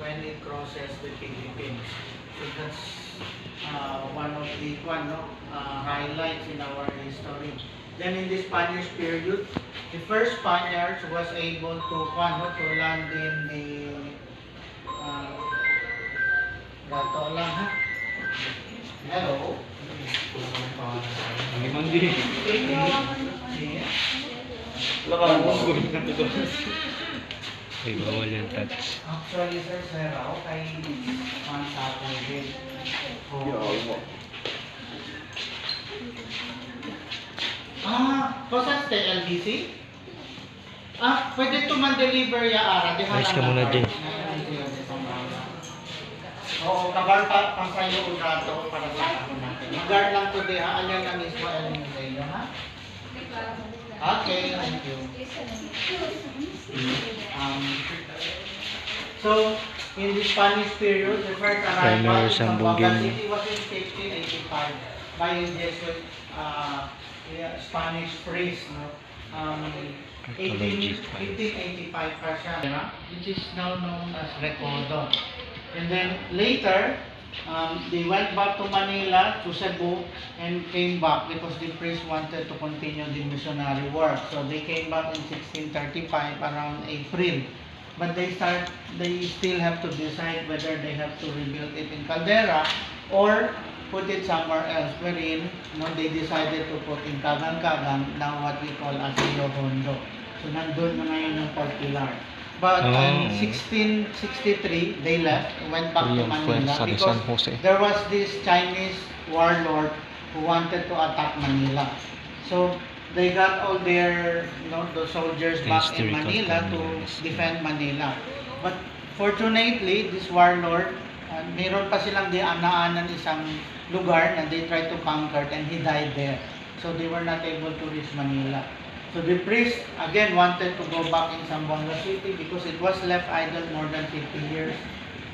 when it crosses the Philippines. So that's one of the highlights in our history. Then in the Spanish period, the first Spaniards was able to land in the gato lang ha. Hello. Ay, bawal yung touch. Actually, sir, ako kay Juan Saturday. Kosas kay LBC? Pwede to man-deliver ya ara. Ayos ka muna dyan. Oo, kabar pa kayo unato para sa ako natin. Mag-guard lang today ha. Alyan na mismo alyan sa inyo ha. Okay, thank you. So, in the Spanish period, the first arrival in Zamboanga City was in 1585 by a Jesuit Spanish priest. No? 1585 pa siya, which is now known as Recodo. And then later, they went back to Manila, to Cebu, and came back because the priest wanted to continue the missionary work. So they came back in 1635 around April. But they still have to decide whether they have to rebuild it in Caldera or put it somewhere else, wherein they decided to put in Kagang-Kagang, now what we call as Rio Hondo. So nandun na ngayon yung Pilar. But in 1663, they left, went back to Manila because there was this Chinese warlord who wanted to attack Manila. So they got all their, the soldiers back in Manila to defend Manila. But fortunately, this warlord, mayroon pa silang dianaanan isang lugar na they tried to conquer and he died there. So they were not able to reach Manila. So the priest again wanted to go back in Zamboanga City because it was left idle more than 50 years.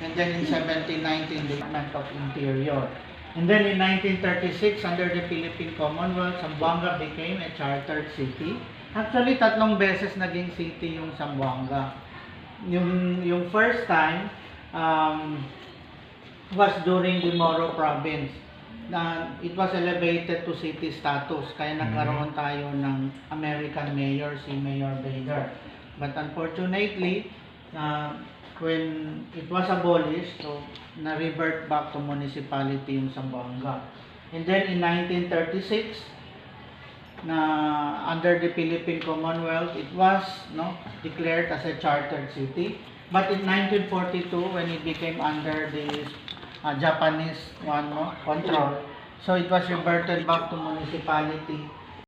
And then in 1719, the Department of Interior. And then in 1936, under the Philippine Commonwealth, Zamboanga became a chartered city. Actually, 3 beses naging city yung Zamboanga. Yung first time was during the Moro Province. It was elevated to city status, kaya nagkaroon tayo ng American mayor, si Mayor Bader. But unfortunately, when it was abolished, so na-revert back to municipality yung Zamboanga. And then in 1936, under the Philippine Commonwealth, it was declared as a chartered city. But in 1942, when it became under the Japanese control, so it was reverted back to municipality